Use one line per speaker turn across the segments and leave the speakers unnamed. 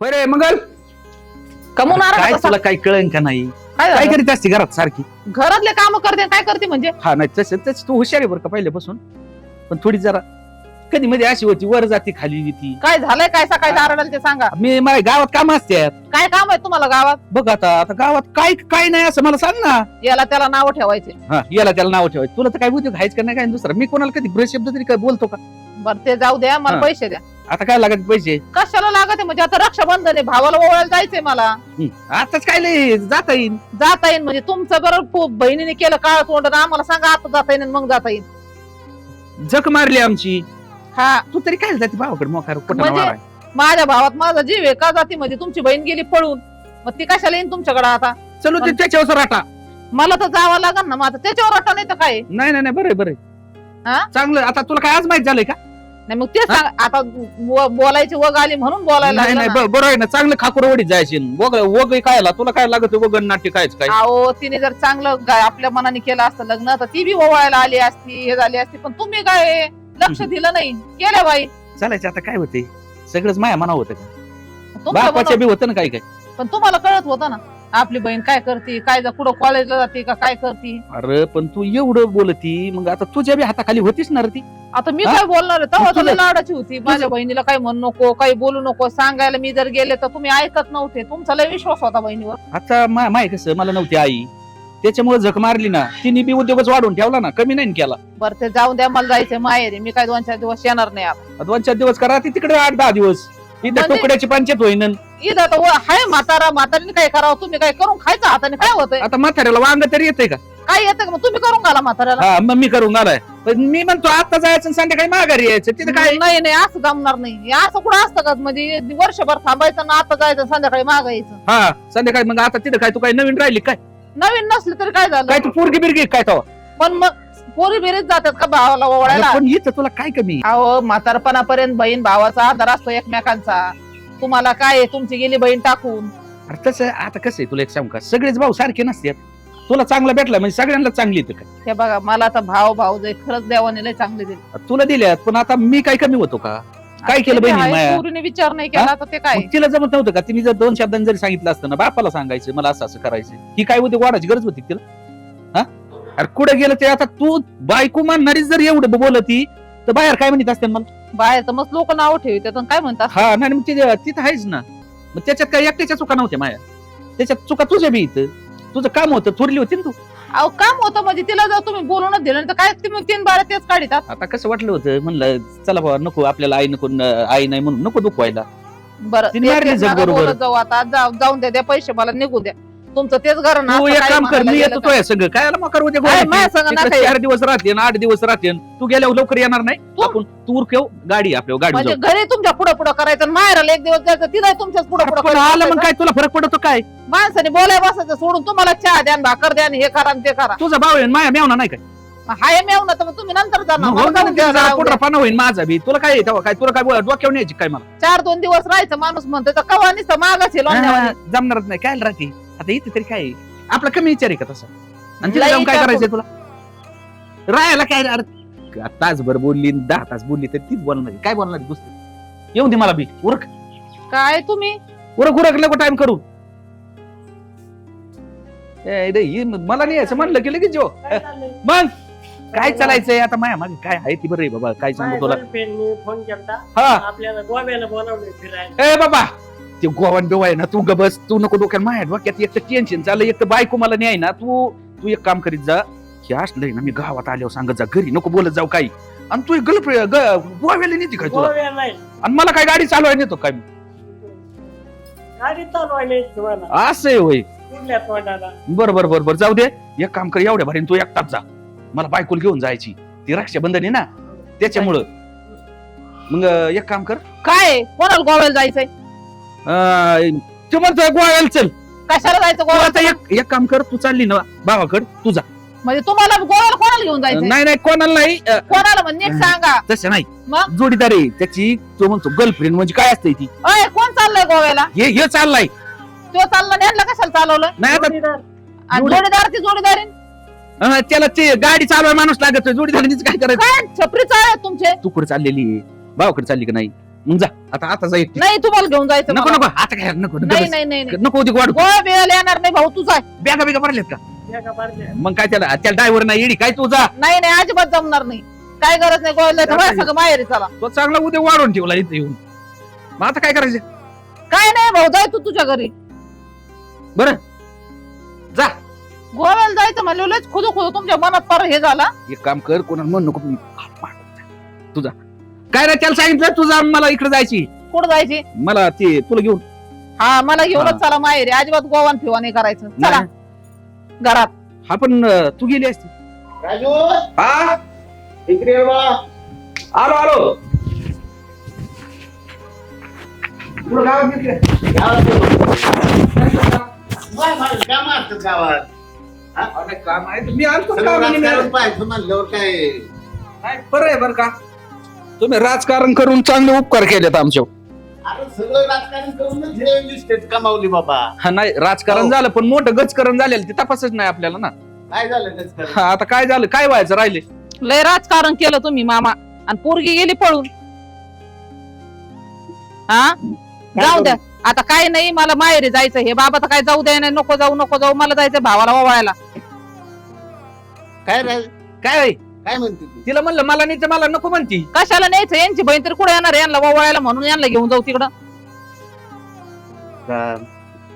होय रे मंगल
कमवून
काय तुला काही कळन का नाही काय करीत असते घरात सारखी
घरातले काम करते काय करते म्हणजे
हा नाही तसं तू हुशार आहे बरं का पहिल्यापासून पण थोडी जरा कधी मध्ये अशी होती वर जाती खाली येते
काय झालंय काय सकाळी दाराडाला ते सांगा
मी माझ्या गावात काम असतात
काय काम आहे तुम्हाला गावात
बघ आता गावात काय काय नाही असं मला सांग ना
याला त्याला नाव ठेवायचे
हा याला त्याला नाव ठेवायचं तुला तर काय उद्योग घ्यायचं का नाही काय दुसरं मी कोणाला कधी ब्रश शब्द तरी काय बोलतो का
बरं ते जाऊ द्या मला
हा.
पैसे द्या
आता काय लागत पैसे
कशाला लागत आहे म्हणजे आता रक्षाबंधन आहे भावाला ओवाळायला जायचंय मला
आताच काय लय जाता येईल
जाता येईल म्हणजे तुमचं बरोबर बहिणीने केलं काळ तोंड आम्हाला सांगा आता जाता येईल आणि मग जाता येईल
जख मारली आमची
हा
तू तरी काय जाते भावाकडे मोकार
म्हणजे माझ्या भावात माझा जीव आहे का जाती म्हणजे तुमची बहीण गेली पळून मग ती कशाला येईन तुमच्याकडे आता
चलो ते त्याच्यावर राटा
मला तर जावं लागेल ना माझं त्याच्यावर अटा नाही तर काय
नाही नाही नाही बरं बरं
हा?
चांगलं आता तुला काय आज माहित झालंय का
नाही मग तेच सांग आता बोलायची वग आली म्हणून बोलायला
नाही नाही
लागलं ना.
बरोबर आहे ना चांगलं खाकुर वडीत जायची वग काय तुला काय लागत वगण नाट्य कायच काय
अहो तिने जर चांगलं आपल्या मनाने केलं असतं लग्न तर ती बी ओवाळायला आली असती हे झाली असती पण तुम्ही काय लक्ष दिलं नाही केलं बाई
चालायचं आता काय होते सगळंच माया मना होतं का
तुमचं
बापाच्या
बनव-
बी होतं ना काय काय
पण तुम्हाला कळत होतं ना आपली बहीण काय करते काय कुठं कॉलेजला जाते का काय करते
अरे पण तू एवढं बोलती मग आता तुझ्या बी हाताखाली होतीस ना रे ती
आता मी
हा?
काय बोलणार आहे तेव्हा
तुझं-
तुला लाडाची होती माझ्या बहिणीला काही म्हणू नको काही बोलू नको सांगायला मी जर गेले तर तुम्ही ऐकत नव्हते तुमचा लय विश्वास होता बहिणीवर
आता माय कसं मला नव्हती आई त्याच्यामुळे झक मारली ना तिने बी उद्योगच वाढवून ठेवला ना कमी नाही केला
बरं ते जाऊन द्या मला जायचंय माहेरी मी काय 2-4 दिवस येणार नाही आता
2-4 दिवस करा ती तिकडे 8-10 दिवस इथं
म्हणजे-
टोकड्याची पंचायत होईन
इथं आता हाय म्हातारीने काय करावं तुम्ही काय करून खायचं हाताने काय होतंय
आता म्हाताऱ्याला वांग तरी येतंय का
काय येतं का मग तुम्ही करून घाला म्हाताऱ्याला
हा मग मी करून घालाय पण मी म्हणतो आता जायचं आणि संध्याकाळी माघारी यायचं तिथं काय
नाही नाही असं जमणार नाही हे असं कुठं असतं का म्हणजे वर्षभर थांबायचं ना आता जायचं संध्याकाळी मागायचं
हा संध्याकाळी मग आता तिथं काय तू काय नवीन राहिली काय
नवीन नसली तरी काय
काय
झालं
तू पोरगी बिरगी काय तो
पण मग पोरी बिरीच जातात का भावाला ओवाळायला
पण इथं तुला काय कमी
अहो म्हातारपणापर्यंत बहीण भावाचा आधार असतो एकमेकांचा तुम्हाला काय आहे, तुमची गेली बहीण टाकून
अरे तसं आता कसं आहे तुला एक सांगू का सगळेच भाऊ सारखे नसतात तुला चांगला भेटला म्हणजे सगळ्यांना चांगली येतं काय
हे बघा मला आता भाऊ जे खरंच देवाने लय चांगले दिले
तुला दिल्यात पण आता मी काय कमी होतो का काय केलं बहिणी माया
पोरीने विचार नाही केला तर ते काय
मग तिला जमत नव्हतं का तिने जर 2 शब्दांनी जरी सांगितलं असतं ना बापाला सांगायचं मला असं असं करायचं ही काय होती वाढायची गरज होती तिला हा अरे कुठे गेलं ते आता तू बायको मानणारी जर एवढं बोलती तर बाहेर काय म्हणत असते मला
बाहेर तर मग लोक नाव ठेवतात आणि काय म्हणतात
हा नाही मग तिथं आहेच ना मग त्याच्यात काय एकट्याच्या चुका नव्हत्या माया त्याच्यात चुका तुझ्या बी इथं तुझं काम होतं थोरली होती ना तू
अहो काम होतं म्हणजे तिला जर तुम्ही बोलूनच दिलं नाही तर काय तुम्ही 3-12 तेच काढतात
आता कसं वाटलं होतं म्हणलं चला बाबा नको आपल्याला आई नको आई नाही म्हणून नको दुखवायला
बरं
तिने
तेच
मारली
तेच
जग
नका
बरोबर.
बोलत जाऊ आता जाऊन द्या पैसे मला निघू द्या तुमचं तेच घर ना
तू
असं
एक
काय
काम कर
म्हणायला
मी
गेलं
येतो
का?
तो सगळं काय मग करू दे
काय माझ्या संग नका येऊ.
4 दिवस राहते 8 दिवस राहते तू गेल्यावर लवकर येणार नाही
तू-
आपण तूर ठेव गाडी आपल्या गाडी
म्हणजे घरी तुमच्या पुढे पुढे करायचं आणि माहेराला एक दिवस जायचं तिला तुमच्याच पुढे पुढे
आलं मग काय तुला फरक पडतो काय
माणसाने बोलाय बसायचं सोडून तुम्हाला चहा द्या आणि भाकर द्या आणि हे करा आणि ते करा
तुझा भाऊ आहे माया मेवना नाही काय
हाय मेव ना तर मग तुम्ही नंतर जाणार
मग
मला
होऊन जाऊ
जाऊन
दे,
द्या
जरा
राहू
पोटरा
द्या.
पाना होईल माझा बी तुला काय तेव्हा काय तुला काय डोक्यावर न्यायची काय मला
4-2 दिवस राहायचं माणूस म्हणतो तर कवा नुसतं मागाच
हा, जमणारच नाही काय राहते आता इथे तरी काय आहे? आपला कमी विचार आहे का तसा आणि तिला
लई
जाऊन काय
विचार
करायचंय तुला राहायला काय अरे तासभर बोलली 10 तास बोलली तर तीच बोलणार काय बोलणार दुसरी येऊन दे मला बी उरक
काय तुम्ही
उरक नको टाइम करू मला नाही यायचं म्हणलं की लगेच जो मग काय चालायचंय आता माया मागे काय आहे ती बरं आहे बाबा काय सांगू तुला
फोन केला
हा
आपल्याला गोव्याला बोलावले फिरायला
ए बाबा ते गोवन बिवा आहे ना तू गबस तू नको डोक्यात माया डोक्यात एक तर टेन्शन चाललं एक तर बायको मला नाही ना तू एक काम करीत जा हे असलंय ना मी गावात आल्यावर सांगत जा घरी नको बोलत जाऊ काही आणि तू गर्लफ्रेंड गोव्याला नेते काय तुला
गोव्या नाही
आणि मला काय गाडी चालवायला नेतो काय
गाडी चालवायला तुम्हाला
असं आहे होय
कुठल्या तोंडाला
बरोबर जाऊ दे एक काम कर एवढ्या भारी तू एकटाच जा मला बायकोला घेऊन जायची ती रक्षाबंधन आहे ना त्याच्यामुळं मग एक काम कर
काय कोणाला गोव्याला जायचंय
तू म्हणतोय गोव्याला चल
कशाला जायचं
तू आता
गोव्याला
एक काम कर तू चालली ना भावाकड तू जा
म्हणजे तुम्हाला गोव्याला कोणाला घेऊन जायचंय
नाही कोणाला नाही
कोणाला म्हणजे नीट सांगा
तसं नाही
मग?
जोडीदार आहे त्याची तो म्हणतो गर्लफ्रेंड म्हणजे काय असते ती
अय कोण चाललंय गोव्याला
हे चाललाय
तो चालला न्यायला कशाला चालवलं
नाही आता
जोडीदार.
आणि
जोडी-
जोडीदार ती जोडीदारी
त्याला ते गाडी चालवाय माणूस लागत जोडीदार करायचं
काय छपरी चाळ आहेत तुमचे
तू कुठे चाललेली आहे भावाकडे चालली का नाही मग जा आता जा एकटी.
नाही तुम्हाला घेऊन जायचं
नको
मला.
नको आता काय नको
नाही नाही नाही नाही.
नको होती वाढ
गोव्या बिव्याला येणार नाही भाऊ तुझा.
बॅगा बिगा भरलेत का
या का पारख्या?
मग काय त्याला ड्रायव्हर नाही येडी काय तू जा
नाही नाही अजिबात जमणार नाही. काय गरज नाही गोव्याला जायचं.
जाता
बरं, सगळं माहेरी चला.
तो चांगला उद्या वाढवून ठेवला इथे येऊन मग आता काय करायचं
काय नाही भाऊ जाय तू तुझ्या घरी.
बरं जा
गोव्याला जायचं म्हणलं लयच खुदू तुमच्या मनात फार हे झाला.
एक काम कर कोणाला म्हण नको तुझा काय रे त्याला सांगितलं तुझा मला इकडे जायची
कुठं जायची.
मला ते तुला घेऊन
हा मला घेऊनच
हा.
चला माहेरी. अजिबात गोवान फिवा नाही करायचं. चला
नाही.
घरात.
हा पण तू गेली असती
राजू
हा
इकडे ये बा.
आलो पुढं गावात घेतलं
काम असतं गावात
काम आहे मी आलतो
सगळं राजकारण पाहायचं म्हणल्यावर काय
बरं आहे बरं का तुम्ही राजकारण करून चांगले उपकार केलेत आमच्यावर
अरे सगळं राजकारण करूनच हे इस्टेट कमावली बाबा.
हा नाही राजकारण
हो.
झालं पण मोठं गजकारण झालेलं ते तपासच नाही आपल्याला ना
काय झालं राजकारण?
हा, आता काय झालं काय व्हायचं राहिले
लय राजकारण केलं तुम्ही मामा. आणि पोरगी गेली पळून. हा जाऊ द्या आता काय नाही. मला माहेरी जायचं. हे बाबा तर काय जाऊ द्या नाही. नको जाऊ मला जायचं भावाला ओवाळायला.
काय
काय
काय म्हणते तू?
तिला म्हणलं मला नाही तर मला नको म्हणती
कशाला न्यायचं. यांची बहीण तरी कुठे येणार आहे यांना ओवाळायला म्हणून यांना घेऊन जाऊ तिकडं.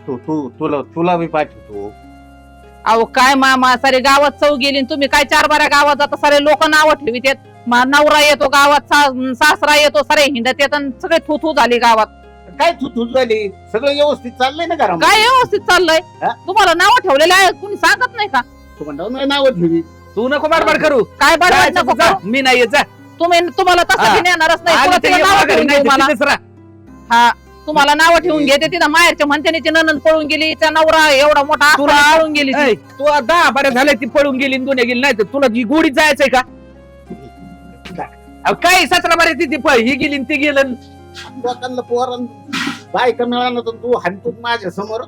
तुला मी पाठवतो.
अहो काय मामा सारे गावात चौ गेली आणि तुम्ही काय 4-12 गावात जाता. सारे लोक नाव ठेवित. नवरा येतो गावात सासरा येतो सारे हिंडत येत आणि सगळे थू झाली गावात.
काय तू झाली सगळं व्यवस्थित चाललंय ना घरामध्ये?
काय व्यवस्थित चाललंय.
हा?
तुम्हाला नाव ठेवलेलं आहे कुणी सांगत नाही का.
तू म्हणतो नाव ठेवी.
तू नको बडबड करू
काय बरं
जायचं
नको
तर जा. मी नाही येत जा
तुम्हाला तसं
हा.
बी नेणारच नाही.
आली
तुला
तर
तिला
ये
नावं
माघारी,
ठेवून
नाही
देऊ
तर
मला.
तिथेच राहा.
हा तुम्हाला नाव ठेवून घेते तिथं माहेरच्या म्हणते ती ननंद पळून गेली. तिचा नवरा एवढा मोठा
तुला-
आसरा पळून गेली ती.
ऐ, तू 10 बऱ्या झाल्या ती पळून गेली आणि दुनिया गेली नाही तर तुला ही गोडीत जायचंय का अहो, काय 17 बऱ्या ती ही गेली आणि ती गेलं
लोकांना पोरां बायका मिळालं तर तू हाणतो माझ्या समोर.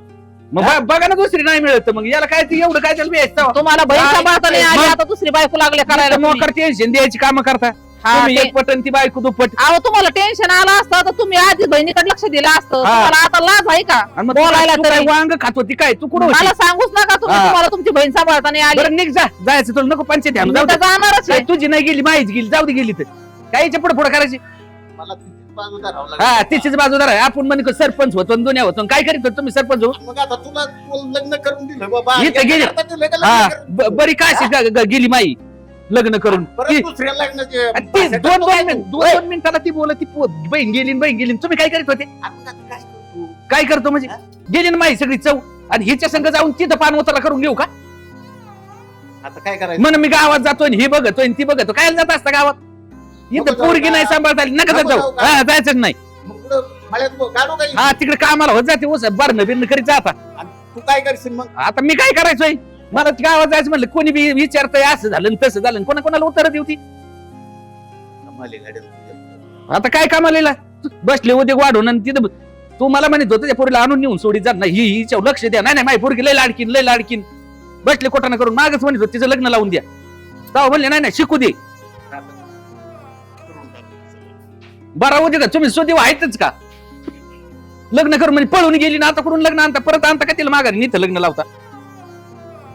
मग बघा ना दुसरी नाही मिळत तर मग याला काय ती एवढं काय त्याला भेटतं
तुम्हाला बहीण
काय-
सांभाळता नाही आली.
मग-
आता दुसरी बायको लागले करायला तुम्ही.
मोकर टेन्शन द्यायची कामं करता
हा,
तुम्ही
ते-
एक पटन ती बायको दुप्पट
अहो तुम्हाला टेन्शन आलं असतं तर तुम्ही आधी बहिणीकडे लक्ष दिलं असतं.
हा.
तुम्हाला आता लाज आहे का
आणि मग
बोलायला
तू काय
तरी?
वांग खात होती काय तू कुठं होती?
मला सांगूच नका तुम्ही.
हा.
तुम्हाला तुमची बहीण सांभाळता नाही आली.
बरं निघ जा जायचं तुला नको पंचायत आणू,
मी
जाऊ
तर
दे.
जाणारच
काय
आहे.
तुझी नाही गेली माहीच गेली जाऊ दे गेली तर काय याच्या पुढे करायची
मला तिचीच बाजू धरावं
हा
लागेल.
तिचीच बाजूदार आहे आपण म्हणे सरपंच होतो आणि दुनिया होतो आणि काय करीत होतो तुम्ही सरपंच हो
मग आता तुला लग्न करून दिलं बाबा.
इथं गेली.
आता दिलं का
हा
लग्न करून?
बरी काय गेली माई लग्न करून
परत
ती-
दुसऱ्या लग्नाचे
आणि ती दोन मिनिटाला ती बोलत ती बहीण गेली तुम्ही काय करीत होते
आपण आता काय करतो?
काय करतो म्हणजे गेली ना माई सगळी चव आणि हिच्या संग जाऊन तिथं पान उतरला करून घेऊ का
आता काय करायचं?
म्हण मी गावात जातोय आणि ही बघतोय आणि ती बघतो काय जात असता गावात इथं
नको जाऊ
पोरगी
का?
नाही सांभाळता आली नका
नको
जाऊ
जाऊ का?
हा जायचं नाही
मग पुढं मळ्यात काढू काही?
हा तिकडे कामाला होत जाते उस बरणं बिरणं करीत जा आता
आणि तू काय करशील मग?
आता मी काय करायचोय मला गावात जायचं म्हणलं कोणी बी विचारतंय असं झालं आणि तसं झालं आणि कोणाला उत्तर देऊ
कमाल आहे गाड्या तुझ्या.
आता काय कामाला बसले उद्या वाढून आणि तिथं तू मला म्हणत होतं त्या पोरीला आणून नेऊन सोडीत जात नाही हिच्या लक्ष द्या नाही माझी पोरगी लय लाडकीन बसले कोटाना करून मागच म्हणत होत तिचं लग्न लावून द्या तेव्हा म्हणले नाही शिकू दे
करून टाक.
बरा उद्या का तुम्ही सुदेव आहेतच का लग्न करून म्हणजे पळून गेली ना आता करून लग्न आणता परत आणता का तिला माघारी इथं लग्न लावता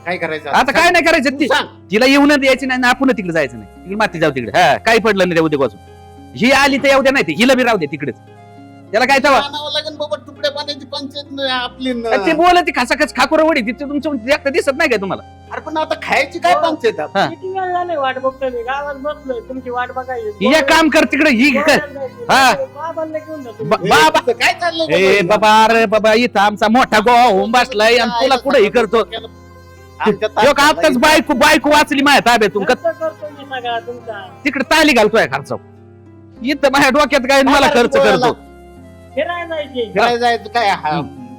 काय करायचं
आता काय नाही करायचं
तू
ती
सांग.
तिला येऊन द्यायची नाही ना आपण तिकडे जायचं नाही तिकडे माती जाऊ तिकडे हा काही पडलं नाही त्या उद्या वाचून ही आली तर येऊ द्या नाही हिला बी राहू दे तिकडेच त्याला काय तवा
आणावं लागेल बाबा तुकड्या पाण्याची पंचायत नाही आपली न.
ते बोलत खासाखच खाकुर वडी तिथे तुमचं एकटं दिसत नाही काय तुम्हाला
अरे पण आता खायची काय पंचायत आहे?
हा.
किती वेळ झाले वाट बघतोय मी गावात बसलोय तुमची वाट बघायची
या काम कर तिकडे ही कर हा.
बाबांना घेऊन जा तुम्ही.
बाबा
तुझं काय चाललंय
ए
बाबा?
बाबा अरे बाबा इथं आमचा मोठा गोवा होऊन बसलाय आणि तुला कुठे हे करतो
आमच्या
ह्यो का आताच बायको वाचली माझ्या ताब्यातून का
खर्च करतो मी सगळा तुमचा
तिकडे ताली घालतोय खर्च इथं माझ्या डोक्यात काय मला खर्च करतो
फिरायला जायची
फिरायला जायचं काय हा,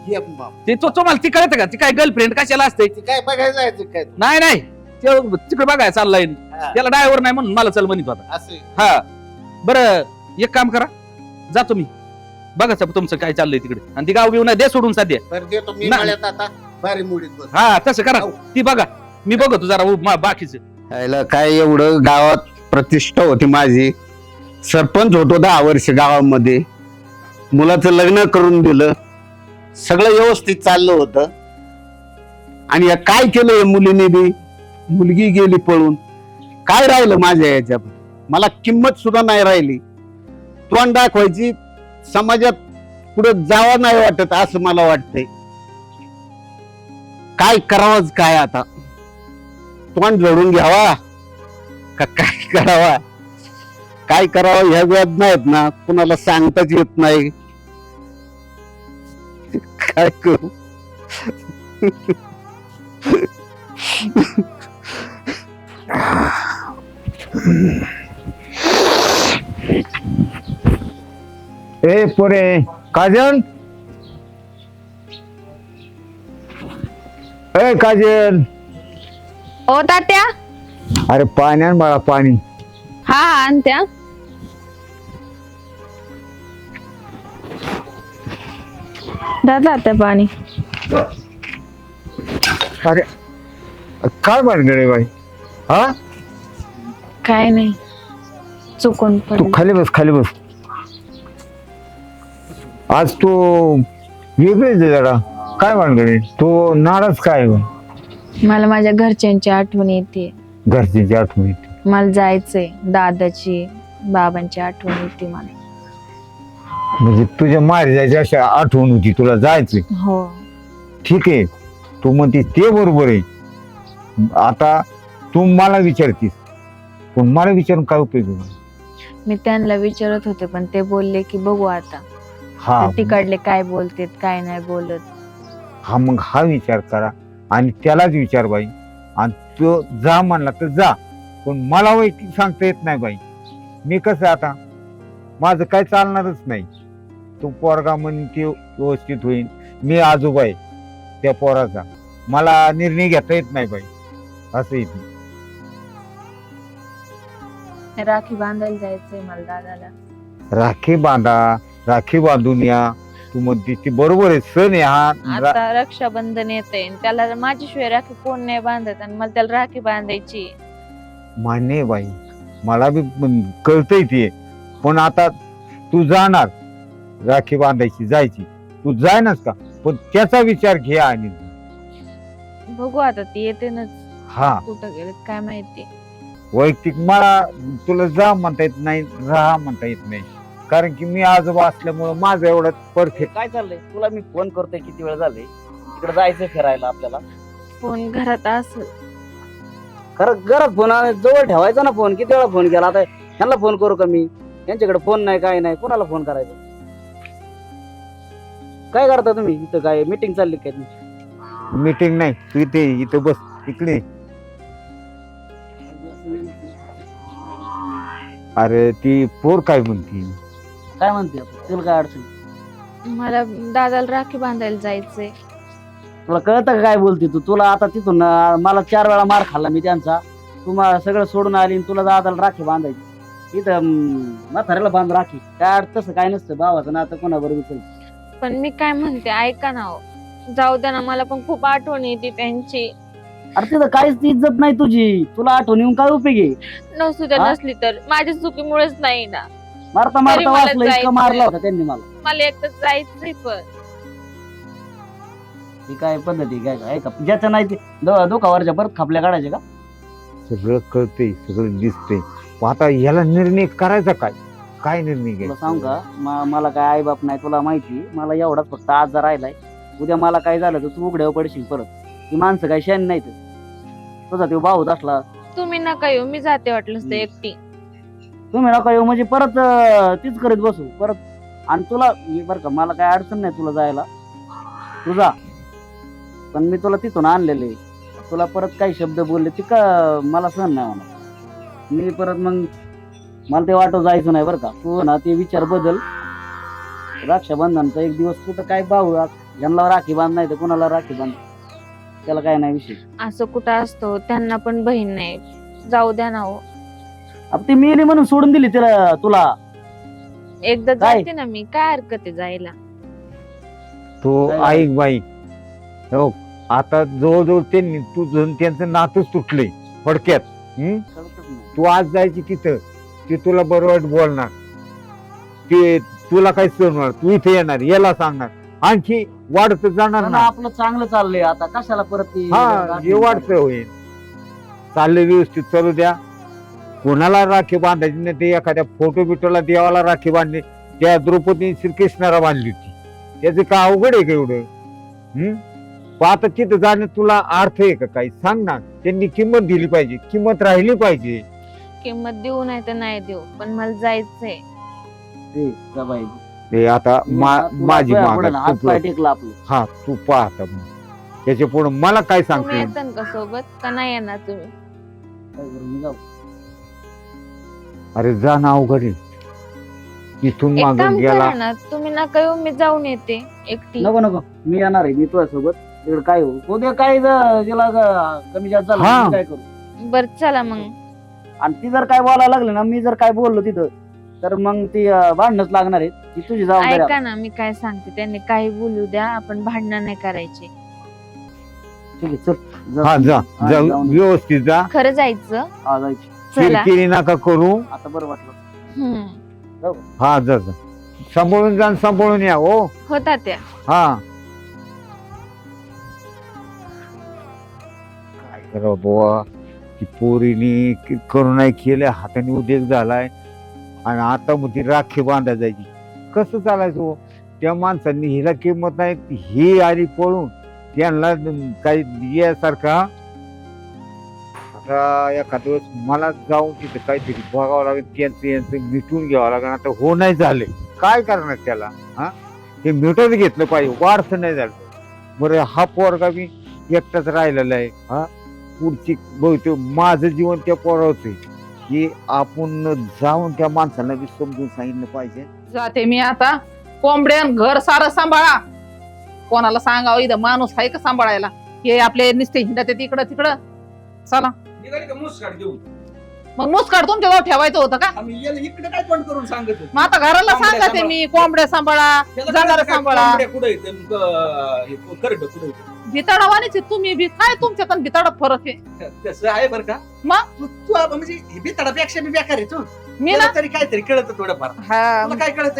हे म-
ते तो तुम्हाला ती कळतं का ती काय गर्लफ्रेंड कशाला असते
ते काय बघायला जायचं काय
नाही ते तिकडे बघाय चाललाय
हा,
त्याला ड्रायव्हर नाही म्हणून मला चल म्हणत होता
असं
हा बरं एक काम करा जातो मी बघा साहेब तुमचं काय चाललंय तिकडे आणि ती गाव घेऊन दे सोडून सध्या
बरं देतो मी
नाही.
मळ्यात आता बारी मुडीत बस
हा तसं करा
हो.
ती बघा मी बघतो जरा बाकीचं
यायला काय एवढं गावात प्रतिष्ठा होती माझी सरपंच होतो 10 वर्ष गावामध्ये
मुलाचं लग्न करून दिलं, सगळं व्यवस्थित चाललं होतं. आणि या काय केलं या मुलीने बी? मुलगी गेली पळून. काय राहिलं माझ्या याच्यात? मला किंमत सुद्धा नाही राहिली. तोंड दाखवायची, समाजात पुढे जावं नाही वाटत असं मला वाटतंय. काय करावंच काय आता? तोंड जोडून घ्यावा का काय करावा? काय करावं ह्या वेळात नाहीत ना, कुणाला सांगताच येत नाही. काय करू?
ए पोरे काजल, ए काजल,
ओ तात्या.
अरे पाणी आण बाळा, पाणी.
हा आणत्या. दादा त्या पाणी.
अरे काय भानगड आहे बाई? हा,
काय नाही, चुकून
तू
पडलं.
खाली बस, खाली बस. आज तू वेगळीच आहे जरा. काय भानगड आहे? तू नाराज काय आहे गं?
मला माझ्या घरच्यांची आठवण येते.
घरची आठवण येते.
मला जायचंय. दादाची, बाबांची आठवण येते मला.
म्हणजे तुझ्या मारी जायची अशा आठवण होती, तुला जायचंय.
हो.
ठीक आहे, तू म्हणते ते बरोबर आहे. आता तू मला विचारतीस, पण मला विचारून काय उपयोग आहे?
मी त्यांना विचारत होते, पण ते बोलले की बघू आता.
हा,
ते तिकडले काय बोलतेत, काय नाही बोलत.
हा मग हा विचार करा आणि त्यालाच विचार बाई. आणि तो जा म्हणला तर जा, पण मला वैयक्तिक सांगता येत नाही बाई. मी कसं आता माझं काय चालणारच नाही. तो पोरगा म्हणून ते व्यवस्थित होईल. मी आजोबा आहे त्या पोराचा, मला निर्णय घेता येत नाही बाई. असं येते.
राखी बांधायला जायचंय मला दादाला.
राखी बांधा, राखी बांधून या. तू म्हणते ती बरोबर आहे, सण आहे हा.
आता रक्षाबंधन येते, त्याला माझ्याशिवाय राखी कोण नाही बांधत, आणि मला त्याला राखी बांधायची.
मान्य आहे बाई, मला बी कळतंय ते. पण आता तू जाणार, राखी बांधायची जायची, तू जायनास का? पण त्याचा विचार घे. आणि
बघू आता, ती येते ना.
हा,
कुठं गेले काय माहिती.
वैयक्तिक मला तुला जा म्हणता येत नाही, राहा म्हणता येत नाही. कारण की मी आजोबा असल्यामुळं माझं एवढं परफेक्ट.
काय चाललंय? तुला मी फोन करतोय किती वेळ झाले, तिकडे जायचंय फिरायला आपल्याला.
फोन घरात असं.
खरं घरात फोन जवळ ठेवायचा ना फोन. किती वेळा फोन केला? आता ह्यांना फोन करू का मी? यांच्याकडे फोन नाही, काय नाही, कोणाला फोन करायचा? काय करता तुम्ही इथं? काय मीटिंग चालली काय तुमची?
मीटिंग नाही, तू इथे इथं बस, इकडे. अरे ती पोर काय म्हणती?
काय म्हणते आता? तुला काय अडचण?
मला दादाला राखी बांधायला जायचंय.
तुला कळतं का काय बोलते तू? तुला आता तिथून मला 4 वेळा मार खाल्ला मी त्यांचा. तू मला सगळं सोडून आली आणि तुला दादाला राखी बांधायची. इथं म्हाताऱ्याला बांध राखी. काय तसं काय नसतं. भावाचं नातं कोणाबरोबर चलतं.
पण मी काय म्हणते, ऐका ना हो. जाऊ द्या ना, मला पण खूप आठवण येते त्यांची.
अरे तिथं काहीच इज्जत नाही तुझी. तुला आठवण येऊन काय उपयोग आहे?
नसू द्या,
हा?
नसली तर माझ्या चुकीमुळेच नाही ना.
मारता
तरी
मारता
मला
वाचलं, इतकं
जायचंय.
मारला होता त्यांनी मला.
मला एकदा जायचंय. पण
ही काय पद्धती काय आहे का? ज्याचं नाही ते दुखावरच्या परत खापल्या काढायचे का?
सगळं कळतंय, सगळं दिसतंय. पण आता याला निर्णय करायचा काय? काय निर्णय
तुला
घ्यायचा?
सांग का, मला काय आई बाप नाही, तुला माहिती. मला एवढाच फक्त आज जर राहिलाय. उद्या मला काय झालं तर तू उघड्यावर पडशील परत. ती माणसं काय शेण नाही. तुझा तो भाऊच असला.
तुम्ही नका येऊ, मी जाते वाटलंच तर एकटी.
तुम्ही नका येऊ म्हणजे परत तीच करीत बसू परत. आणि तुला बरं का, मला काय अडचण नाही तुला जायला, तुझा. पण मी तुला तिथून आणलेले. तुला परत काही शब्द बोलले ती का मला सहन नाही होणार. मी परत मग मला ते वाटव जायचं नाही बरं का. तू ना ते विचार बदल. रक्षाबंधनचा एक दिवस कुठं काय भाऊ यांना राखी बांध नाही तर कोणाला राखी बांध, त्याला काय नाही विषय.
असं कुठं असतो, त्यांना पण बहीण नाही. जाऊ द्या ना हो.
अब ती मेली म्हणून सोडून दिली तिला तुला.
एकदा
काय?
जाते ना मी, काय हरकत आहे जायला.
तो
काय
ऐक बाई, हो आता जवळजवळ त्यांनी तुझं त्यांचं नातच तुटलंय थोडक्यात. तू आज जायची तिथं, ते तुला बरोबर बोलणार. ते तुला काही सणवार तू इथे येणार याला सांगणार आणखी वाढत जाणार
पण
ना.
आपलं चांगलं चाललंय आता कशाला परत ते
हा हे वाढत होईल. चाललंय व्यवस्थित चालू द्या. कोणाला राखी बांधायची नाही ते एखाद्या फोटो बिटोला देवाला राखी बांधली. त्या द्रौपदी श्रीकृष्णाला बांधली होती. त्याचं काय अवघड आहे का एवढं? पण आता तिथं जाण्यात तुला अर्थ आहे का काही सांग ना. त्यांनी किंमत दिली पाहिजे, किंमत राहिली पाहिजे.
किंमत देऊ नाही तर नाही देऊ पण मला जायचंय.
ते जा बाई.
ते आता माझी माग
हात पाय टेकला आपलं.
हा तू पाहता त्याच्या पुढे मला काय
तुम्ही
सांगते.
येताल का सोबत का नाही येणार तुम्ही?
काय करू मी जाऊ?
अरे जा ना अवघड आहे. इथून
एक
माग
काम
गेला
करा ना तुम्ही नका येऊ मी जाऊन येते एकटी.
नको नको मी येणार आहे. मी तुझ्या सोबत तिकडे काय हो उद्या काय तिला कमी जास्त झालं
हा.
मी काय करू?
बर चला मग.
आणि ती जर काय बोलायला लागली ना मी जर काय बोललो तिथं तर मग ती भांडणच लागणार आहे. ती तुझी जबाबदारी
ऐका
आहे.
ना मी काय सांगते त्यांनी काही बोलू द्या आपण भांडणं नाही करायचे.
ठीक आहे चल जा.
हा जा
हा,
जा
जाऊन ये.
व्यवस्थित जा.
खरं जायचं.
हा, जायची.
चला.
किरकिरी नका करू.
आता बरं वाटलं.
हम्म.
हा जा जा सांभाळून जा आणि सांभाळून या. हो
होता त्या.
हा काय करावं बुवा ती पोरीनी करुणाई केल्या हाताने उद्योग झालाय आणि आता मग ती राखी बांधा जायची. कसं चालायचं हो? त्या माणसांनी हिला किंमत नाही ही आली पळून त्यांना काही यासारखा. आता एखाद्या वेळेस मला जाऊन तिथे काहीतरी बघावं लागेल त्यांचं यांचं मिटून घ्यावं लागेल. आता हो नाही झाले काय करणार त्याला. हा हे मिटून घेतलं पाहिजे वाढत नाही झालं. बरं हा पोरगा मी एकटाच राहिलेला आहे. हा पुढची बहुतेक माझं जीवन त्या पोरावच आहे की आपण जाऊन त्या माणसाला बी समजून सांगितलं पाहिजे.
जाते मी आता. कोंबड्यान घर सारं सांभाळा. कोणाला सांगावं इथं माणूस आहे का सांभाळायला. हे आपले नुसते हिंडत इकडं तिकडं. चला
निघाली का मुसकाड घेऊन?
मग मुसकाड तुमच्याजवळ ठेवायचं होतं का?
आम्ही याला इकडे काय तोंड करून सांगत होतो?
मग आता घराला
कोंबड्या
सांगते मी कोंबड्या सांभाळा जनावर सांभाळा.
कुठे करड कुठे
भिताडावानीच तुम्ही बी काय तुमच्यात आणि भिताडात फरक आहे.
तसं आहे बरं का?
मग?
तू म्हणजे बिताडापेक्षा मी बेकार आहे तू.
मी ना
तुला तरी काहीतरी कळत थोडंफार.
हा,
तुला काय कळत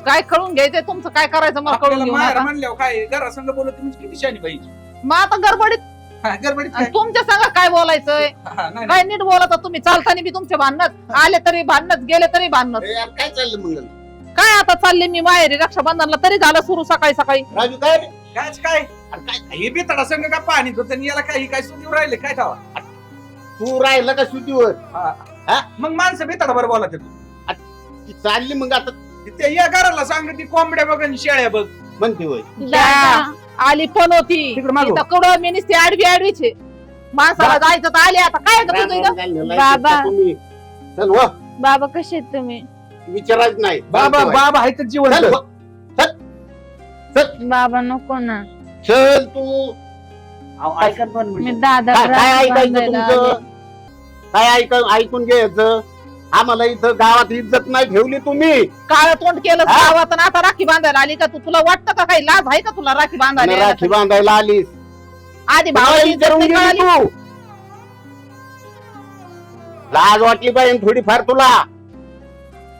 काय कळून घ्यायचंय तुमचं काय करायचं मला कळून घेऊ नका.
म्हणल्यावर काय घरासंग बोलत म्हणजे किती शानी बाई.
मग आता गडबडीत
गडबडीत
आणि
काय?
तुमच्या संग काय बोलायचंय.
नाही,
काय नीट बोलत तुम्ही चालताना बी तुमचे भांडणच आले तरी भांडणच गेले तरी भांडणच.
ए, यार, काय चाललं मंगल?
काय आता चालले मी माहेरी रक्षाबंधनला तरी झालं सुरू सकाळी सकाळी.
राजू काय रे?
कायच काय अरे काय हे बिताडा संघ का पाणी होतं आणि याला काही काय सुनीवर राहिले काय ठावा.
तू राहिलं का सुट्टीवर?
मग माणसं बिताडा बरं बोला तू.
ती चालली मग आता
ते या घराला सांग ती कोंबड्या बघ आणि शेळ्या बघ.
म्हणते होय.
दादा,
आली पण होती
तिकडे मागं.
इथं कुठं मी नुसती आडवीचे माणसाला जायचं तर आले आता काय करतो तू इथं?
बाबा.
तुम्ही चल व
बाबा कसे आहेत तुम्ही?
विचारायच नाही.
बाबा बाबा आहे तर जीवन
चल व.
बाबा नको ना.
चल तू.
अहो, ऐका ना दोन
मी
मिनिटं.
दादा
काय ऐकायचं तुमचं? काय ऐकून घ्यायचं? आम्हाला इथं गावात इज्जत नाही ठेवली तुम्ही.
काळ तोंड केलं
हा?
गावात आणि आता राखी बांधायला आली का तू? तुला वाटतं का काही लाज आहे का तुला राखी
आणि
बांधायला?
राखी बांधायला आलीस.
आधी
मला
भावाची इज्जत
विचारून
नाही
गेली
कळाली.
तू. लाज वाटली पाहिजे थोडीफार तुला.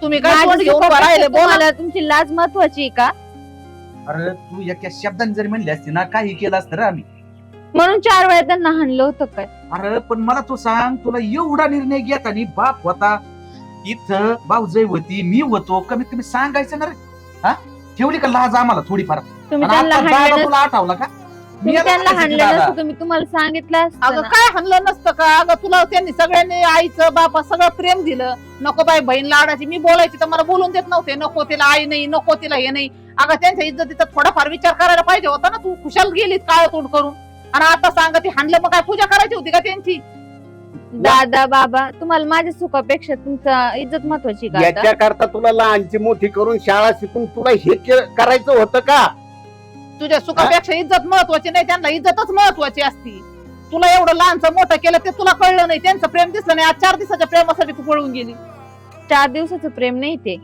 तुम्ही काय तोंड
माझी
घेऊन उभं राहिले बोला.
तुम्हाला तुमची लाज महत्वाची आहे का?
अरे तू एका शब्दाने जरी म्हणली असती ना काही केलं असतं रे आम्ही.
म्हणून 4 वेळा त्यांना हाणलं होतं काय?
अरे पण मला तू सांग तुला एवढा निर्णय घेताना बाप होता इथं भाऊजय होती मी होतो कमीत कमी सांगायचं ना रे. हा ठेवली का लाज आम्हाला थोडीफार.
तुम्ही
आणि
त्यांना
आता दादा
हाणलं
तुला आठवला का?
तुम्ही
याला
त्यांना
सांगायचं
हाणलं
दादा.
नसतं तुम्ही तुम्हाला सांगितलं असतं
अगं
ना.
काय हाणलं नसतं का? अगं तुला त्यांनी सगळ्यांनी आईचं बापा सगळं प्रेम दिलं. नको बाई बहीण लाडाची मी बोलायची तर मला बोलून देत नव्हते. नको तिला आई नाही नको तिला हे नाही. अगं त्यांच्या इज्जतीचा थोडाफार विचार करायला पाहिजे होता ना. तू खुशाल गेलीत काळ तोंड करून आणि आता सांग ती हाणलं मग काय पूजा करायची होती का त्यांची?
दादा बाबा तुम्हाला माझ्या सुखापेक्षा तुमचा इज्जत महत्वाची का आता?
याच्या करता तुला लहानची मोठी करून शाळा शिकून तुला हे करायचं होतं का?
तुझ्या सुखापेक्षा इज्जत महत्वाची नाही. त्यांना इज्जतच महत्वाची असती. तुला एवढं लहानचं मोठं केलं ते तुला कळलं नाही. त्यांचं प्रेम दिसलं नाही. आज 4 दिवसाच्या प्रेमासाठी तू पळून गेली.
4 दिवसाचं प्रेम नाही ते.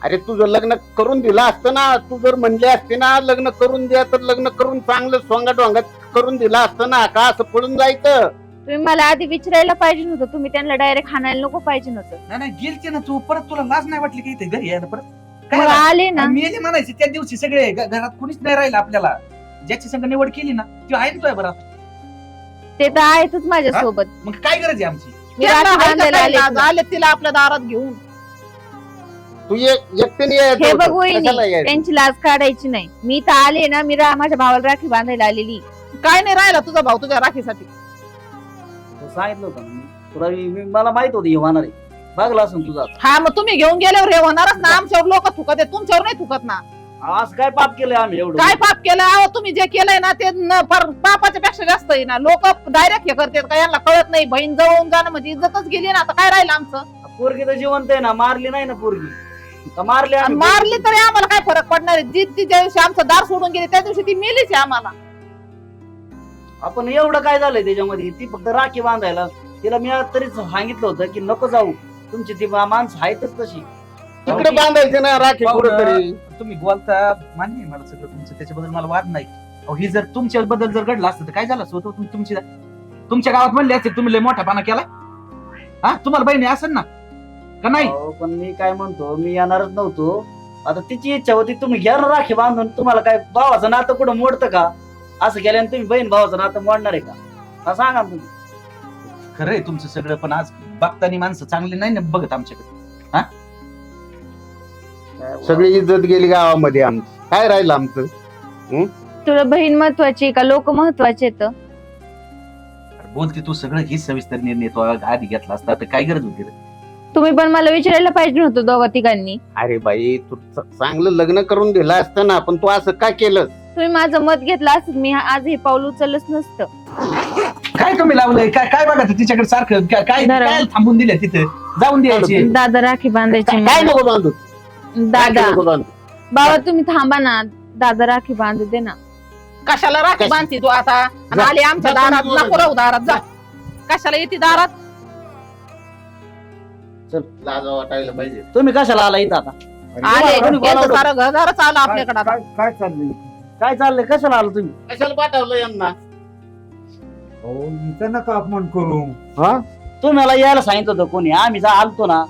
अरे तुझं लग्न करून दिलं असतं ना. तू जर म्हणले असते ना लग्न करून द्या तर लग्न करून चांगलं सोंगा डोंगात करून दिलं असतं ना. का असं पळून जायचं?
तुम्ही मला आधी विचारायला पाहिजे नव्हतं. तुम्ही त्यांना डायरेक्ट हाणायला नको पाहिजे नव्हतं.
नाही नाही गेलती ना तू परत तुला लाज नाही वाटली की इथे घरी यायला परत? काय
मग
झालं?
आले ना.
आणि मेले म्हणायचे त्या दिवशी सगळे घरात कुणीच नाही राहिलं आपल्याला. ज्याची संग निवड केली ना ती आहे ना तुझ्या बरं.
ते तर आहेतच माझ्यासोबत.
मग काय गरज आहे आमची?
मी राखी बांधायला आले
आज
तुला.
आले तिला आपल्या दारात घेऊन.
तू एकट्याने यायचं
हे
होतं.
बघ वहिनी,
कशाला यायचं?
त्यांची लाज काढायची नाही. मी तर आले ना, मी माझ्या भावाला राखी बांधायला आलेली.
काय नाही राहिला तुझा भाऊ तुझ्या राखीसाठी.
तू सांगितलं होतं ना मी. तुला मला माहित होतं हे होणार आहे. बघला असून तुझा
हा मग तुम्ही घेऊन गेल्यावर हे होणारच ना. आमच्यावर लोक थुकत आहेत, तुमच्यावर नाही थुकत ना.
आज काय पाप केलंय आम्ही एवढं?
काय पाप केलं अहो? तुम्ही जे केलंय ना ते पापाच्या पेक्षा जास्त आहे ना. लोक डायरेक्ट हे करतात का यांना कळत नाही. बहीण जवळून जाणं म्हणजे इज्जतच गेली ना. आता काय राहिलं आमचं?
पोरगी तर जिवंत आहे ना, मारली नाही ना पोरगी. का मारली
आणि
आम्ही?
मारली तरी आम्हाला काय फरक पडणार आहे? जी ती ज्या दिवशी आमचं दार सोडून गेली त्या दिवशी ती मेलीच आहे आम्हाला.
आपण एवढं काय झालंय त्याच्यामध्ये? ती फक्त राखी बांधायला. तिला मी आज तरीच सांगितलं होतं की नको जाऊ, तुमची ती माणसं आहेतच तशी.
तिकडे बांधायचं ना राखी कुठेतरी.
तुम्ही बोलता मान्य आहे मला सगळं तुमचं, त्याच्याबद्दल मला वाद नाही. अहो, ही जर तुमच्या बद्दल जर घडलं असतं तर काय झालं असतं? तुमच्या गावात म्हणले असते तुम्ही लय मोठापणा केला. हा, तुम्हाला बहिणी असेल ना का नाही?
अहो, पण मी काय म्हणतो, मी येणारच नव्हतो. आता तिची इच्छा होती, तुम्ही घ्या ना राखी बांधून. तुम्हाला काय भावाचं नातं कुठं मोडतं का? असं केल्याने तुम्ही बहीण भावाचं नातं मोडणार आहे का? हा, सांगा ना तुम्ही.
खरंय तुमचं सगळं, पण आज बघतानी माणसं चांगली नाही ना बघत आमच्याकडे.
सगळी इज्जत गेली गावामध्ये आमची. काय राहिलं आमचं?
तुला बहीण महत्वाची का लोक महत्वाचे? तर
बोलते तू सगळं ही सविस्तर निर्णय तो आधी घेतला असता तर काय गरज होती रे?
तुम्ही पण मला विचारायला पाहिजे नव्हतं दोघा तिघांनी.
अरे बाई, तू चांगलं लग्न करून दिलं असतं ना, पण तू असं का केलं?
तुम्ही माझं मत घेतलं असत मी आज हे पाऊल उचललंच नसतं.
काय तुम्ही लावलंय? काय काय बघा तिच्याकडे सारखं काय
धरा.
काय थांबून दिले तिथे जाऊन द्यायची.
दादा राखी बांधायची
काय
मला.
नको बांधू?
दादा
काय नको बांधू?
बाबा तुम्ही थांबा ना, दादा राखी बांधू दे ना.
कशाला राखी
कश-
बांधती तू आता? आणि
जा.
आली आमच्या
जा
दारात,
तुम्ही
नको राहू दारात. जा. कशाला येते दारात?
लाज वाटायला पाहिजे.
तुम्ही कशाला आला इथं आता?
आले
कोणी बोलावलं?
यांचं सारं घरदारच आलं आपल्याकडे आता.
काय चाललंय?
काय चाललंय? कशाला आलो तुम्ही?
कशाला पाठवलं यांना?
अहो, इथं नका अपमान करू.
तुम्ही मला यायला सांगितलं होतं कोणी? आम्ही आलतो ना,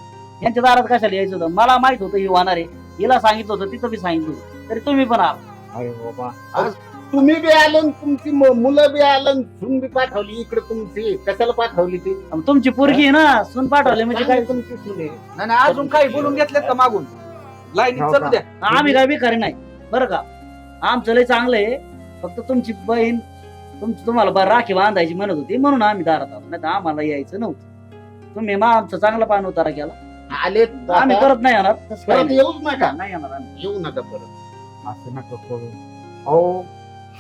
यांच्या दारात कशाला यायचं होतं? मला माहित होतं ही होणार आहे. हिला सांगितलं होतं, तिथं बी सांगितलं होतं, तरी तुम्ही पण आला.
अरे बाबा,
तुम्ही बी आलं आणि तुमची मुलं बी आलं आणि सून बी पाठवली इकडे तुमची. कशाला पाठवली ती?
अहो, तुमची पोरगी आहे ना, सून पाठवले म्हणजे काय?
तुमची सून आहे.
नाही नाही, अजून काही बोलून घेतलेत का मागून? लाईनीत
हो
चालू
का?
द्या.
आम्ही काय भिकारी नाही बरं का. आमचं लय चांगलं आहे. फक्त तुमची बहीण तुम्हाला राखी बांधायची म्हणत होती म्हणून आम्ही दारात आलो, नाही तर आम्हाला यायचं नव्हतं. तुम्ही आमचा चांगला पान उतारा केला.
आले
आम्ही परत नाही येणार. तसं काही
परत
नाही.
येऊच नका.
नाही येणार आम्ही.
येऊ नका परत.
असं नका करू. अहो,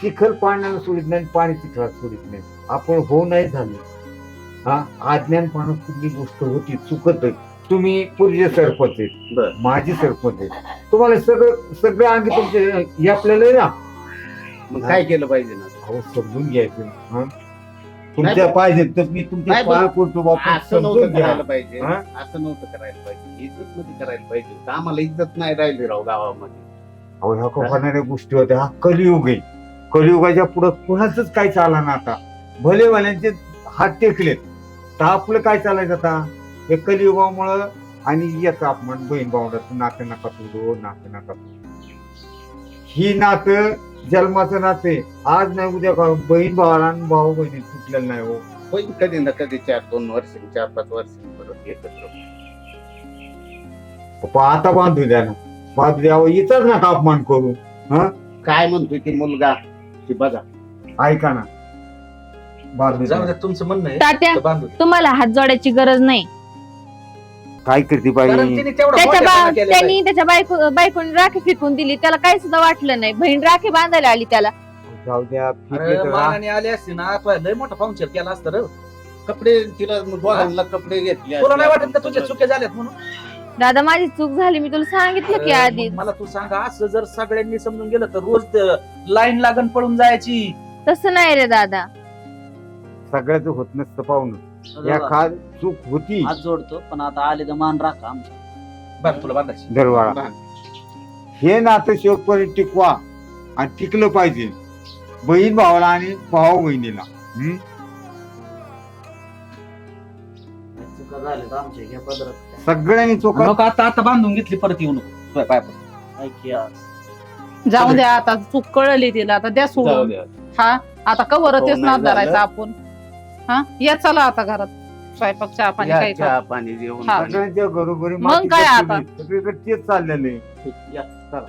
चिखल पाण्याला सोडित नाही, पाणी चिखलात सोडित नाही. आपण हो नाही झाले. हा, अज्ञानपणा कुठली गोष्ट होती, चुकत आहे. तुम्ही पूर्वीचे सरपंच आहेत,
बर.
माझी सरपंच आहेत. तुम्हाला सगळं अंगी तुमचे हे आपल्याला आहे ना.
मग काय केलं पाहिजे ना?
अहो, समजून घ्यायचं. हा, तुमच्या पाहिजे तर मी तुमच्या
नाही,
पाया पडतो बापा,
असं नव्हतं
समजून घ्या.
करायला पाहिजे.
हा?
असं नव्हतं करायला पाहिजे. इज्जत मध्ये करायला पाहिजे होतं. आम्हाला इज्जत नाही राहिली राव गावामध्ये.
अहो, ह्या होणाऱ्या गोष्टी होत्या. हा कलियुग आहे. कलियुगाच्या पुढे कुणाच काय चालणार ना आता. भले भल्यांचे हात टेकलेत तर आपलं काय चालायचं आता? हे कलियुगामुळं आणि याचा अपमान बहीण भावंडाचं नातं नका तोडू, नातं नका तोडू. ही नातं जन्माचं नातं आहे. आज नाही उद्या का बहीण भावाला आणि भाऊ बहिणी तुटलेलं नाही हो.
होईल कधी ना कधी 4-2 वर्ष 4-5 वर्ष परत एकत्र.
पप्पा, आता बांधू द्या ना, बांधू द्यावं. इथंच नका अपमान करू.
काय म्हणतोय ती मुलगा ती बघा.
ऐका ना, बांधू
जाऊ
द्या.
द्या, तुमचं म्हणणं आहे
तात्या
तर बांधू द्या.
तुम्हाला हात जोडायची गरज नाही.
काय करते बाई?
कारण तिने तेवढा
त्याच्या
मोठेपणा केलेला आहे.
त्यांनी त्याच्या बायकोने राखी फेकून दिली, त्याला काही सुद्धा वाटलं नाही. बहीण राखी बांधायला आली त्याला.
जाऊ द्या,
अरे, मानाने आले असते ना, तो लय मोठा पाहुणचार केला असतं रे.
कपडे तिला दोघांना कपडे घेतले.
तुला नाही वाटत का तुझ्या चुक्या झाल्यात म्हणून?
दादा माझी चूक झाली, मी तुला सांगितलं की
अरे,
आधी.
मग मला तू सांगा, असं जर सगळ्यांनी समजून गेलं तर रोज लाईन लागण पळून जायची.
तसं नाही रे दादा.
सगळ्याच होत नसतं पाहुणं. या
दादा,
खा चूक होती.
हात जोडतो, पण आता आले तर मान राखा आमचा.
बरं, तुला बांधायची.
दरवाळा हे नातं शेवटपर्यंत टिकवा आणि टिकलं पाहिजे. बहीण भावाला आणि भाऊ बहिणीला.
चुका झाल्या तर आमच्या घ्या पदरात.
सगळ्यांनी चोखा.
नको, आता आता बांधून घेतली, परत येऊ नको. तुझ्या पाया पड.
ऐक यार.
जाऊ द्या आता, चूक कळली तिला, आता द्या
जाऊ
सोडून.
द्या.
हा आता कवर
हो,
तेच
नाही
नाद धरायचा
झालं.
आपण. हा या चला आता घरात, स्वयंपाक चहा पाणी
या,
काही
चहा पाणी जेवण
हा.
पाणी.
सगळ्यांच्या घरोघरी
मग काय आता?
सगळीकडे तेच चाललेलं आहे.
या, चला.